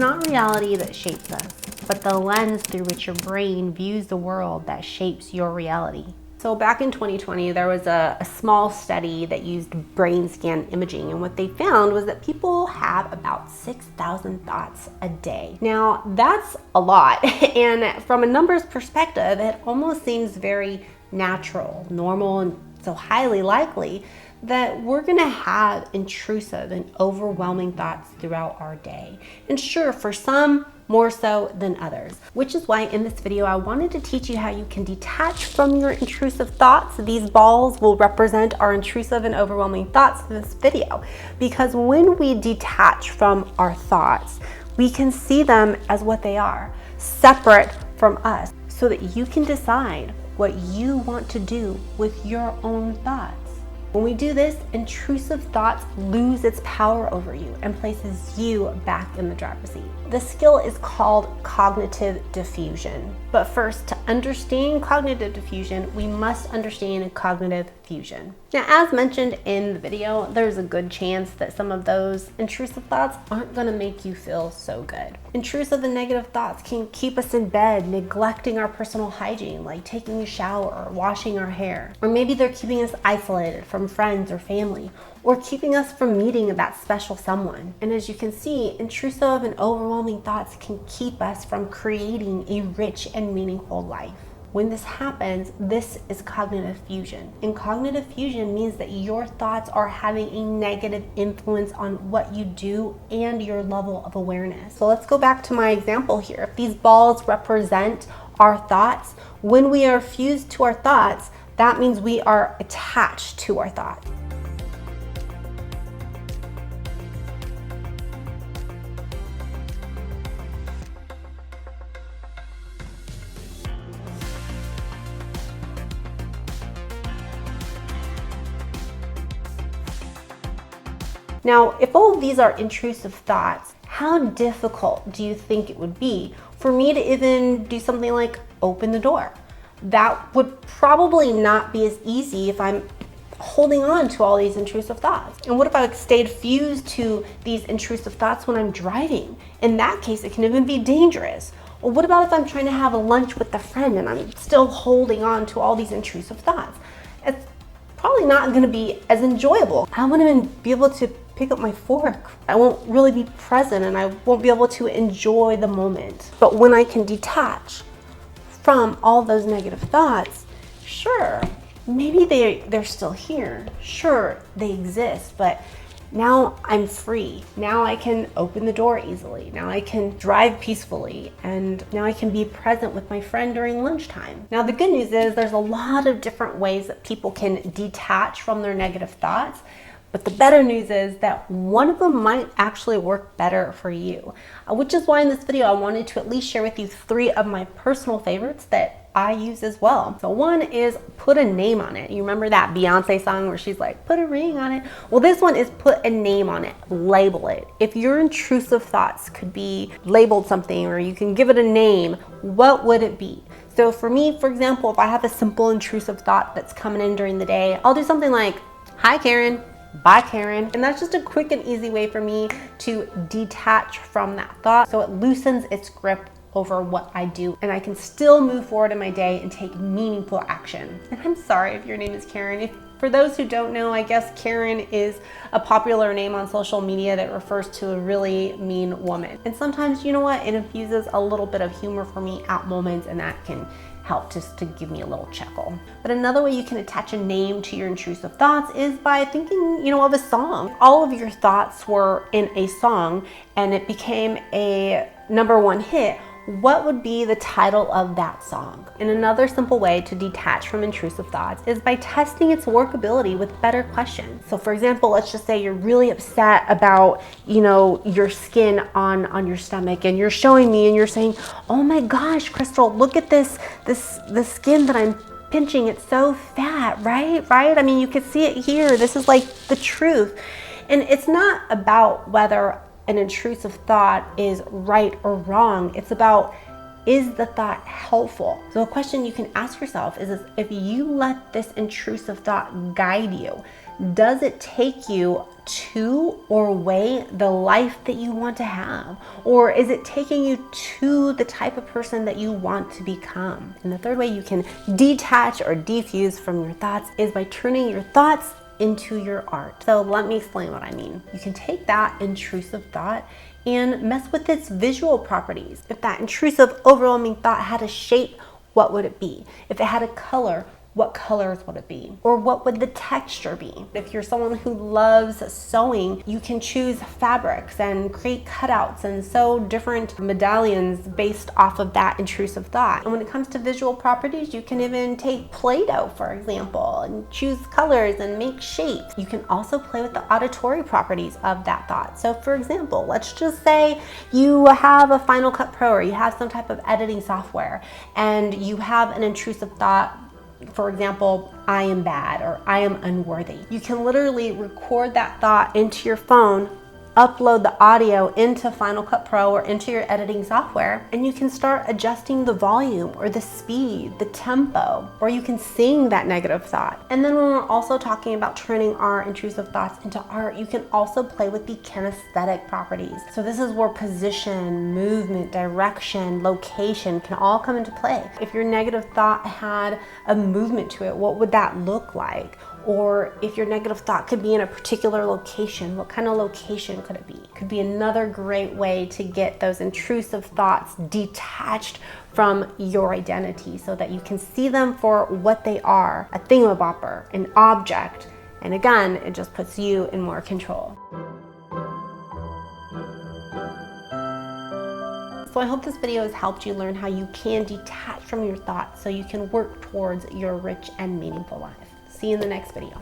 not reality that shapes us, but the lens through which your brain views the world that shapes your reality. So back in 2020, there was a small study that used brain scan imaging, and what they found was that people have about 6,000 thoughts a day. Now, that's a lot, and from a numbers perspective, it almost seems very natural, normal, and so highly likely that we're gonna have intrusive and overwhelming thoughts throughout our day. And sure, for some, more so than others, which is why in this video I wanted to teach you how you can detach from your intrusive thoughts. These balls will represent our intrusive and overwhelming thoughts in this video, because when we detach from our thoughts, we can see them as what they are, separate from us, so that you can decide what you want to do with your own thoughts. When we do this, intrusive thoughts lose its power over you and places you back in the driver's seat. The skill is called cognitive diffusion. But first, to understand cognitive diffusion, we must understand cognitive fusion. Now, as mentioned in the video, there's a good chance that some of those intrusive thoughts aren't gonna make you feel so good. Intrusive and negative thoughts can keep us in bed, neglecting our personal hygiene, like taking a shower or washing our hair. Or maybe they're keeping us isolated from friends or family, or keeping us from meeting that special someone. And as you can see, intrusive and overwhelming thoughts can keep us from creating a rich and meaningful life. When this happens, this is cognitive fusion. And cognitive fusion means that your thoughts are having a negative influence on what you do and your level of awareness. So let's go back to my example here. If these balls represent our thoughts, when we are fused to our thoughts, that means we are attached to our thoughts. Now, if all of these are intrusive thoughts, how difficult do you think it would be for me to even do something like open the door? That would probably not be as easy if I'm holding on to all these intrusive thoughts. And what if I stayed fused to these intrusive thoughts when I'm driving? In that case, it can even be dangerous. Or what about if I'm trying to have a lunch with a friend and I'm still holding on to all these intrusive thoughts? It's probably not gonna be as enjoyable. I won't even be able to pick up my fork. I won't really be present and I won't be able to enjoy the moment. But when I can detach from all those negative thoughts, sure, maybe they're still here. Sure, they exist, but now I'm free. Now I can open the door easily. Now I can drive peacefully, and now I can be present with my friend during lunchtime. Now the good news is there's a lot of different ways that people can detach from their negative thoughts. But the better news is that one of them might actually work better for you, which is why in this video I wanted to at least share with you 3 of my personal favorites that I use as well. So one is put a name on it. You remember that Beyonce song where she's like, put a ring on it? Well, this one is put a name on it, label it. If your intrusive thoughts could be labeled something, or you can give it a name, what would it be? So for me, for example, if I have a simple intrusive thought that's coming in during the day, I'll do something like, hi Karen, bye Karen. And that's just a quick and easy way for me to detach from that thought, so it loosens its grip over what I do, and I can still move forward in my day and take meaningful action. And I'm sorry if your name is Karen. For those who don't know, I guess Karen is a popular name on social media that refers to a really mean woman. And sometimes, you know what, it infuses a little bit of humor for me at moments, and that can help just to give me a little chuckle. But another way you can attach a name to your intrusive thoughts is by thinking, of a song. All of your thoughts were in a song and it became a #1 hit. What would be the title of that song? And another simple way to detach from intrusive thoughts is by testing its workability with better questions. So for example, let's just say you're really upset about, your skin on your stomach, and you're showing me and you're saying, oh my gosh, Crystal, look at this skin that I'm pinching. It's so fat, right? I mean, you can see it here. This is like the truth. And it's not about whether an intrusive thought is right or wrong. It's about, is the thought helpful? So a question you can ask yourself is if you let this intrusive thought guide you, Does it take you to or away the life that you want to have? Or is it taking you to the type of person that you want to become? And the third way you can detach or defuse from your thoughts is by turning your thoughts into your art. So let me explain what I mean. You can take that intrusive thought and mess with its visual properties. If that intrusive, overwhelming thought had a shape, what would it be? If it had a color, what colors would it be? Or what would the texture be? If you're someone who loves sewing, you can choose fabrics and create cutouts and sew different medallions based off of that intrusive thought. And when it comes to visual properties, you can even take Play-Doh, for example, and choose colors and make shapes. You can also play with the auditory properties of that thought. So for example, let's just say you have a Final Cut Pro or you have some type of editing software and you have an intrusive thought. For example, I am bad or I am unworthy. You can literally record that thought into your phone, upload the audio into Final Cut Pro or into your editing software, and you can start adjusting the volume or the speed, the tempo, or you can sing that negative thought. And then when we're also talking about turning our intrusive thoughts into art, you can also play with the kinesthetic properties. So this is where position, movement, direction, location can all come into play. If your negative thought had a movement to it, what would that look like? Or if your negative thought could be in a particular location, what kind of location could it be? Could be another great way to get those intrusive thoughts detached from your identity so that you can see them for what they are, a thingamabobber, an object. And again, it just puts you in more control. So I hope this video has helped you learn how you can detach from your thoughts so you can work towards your rich and meaningful life. See you in the next video.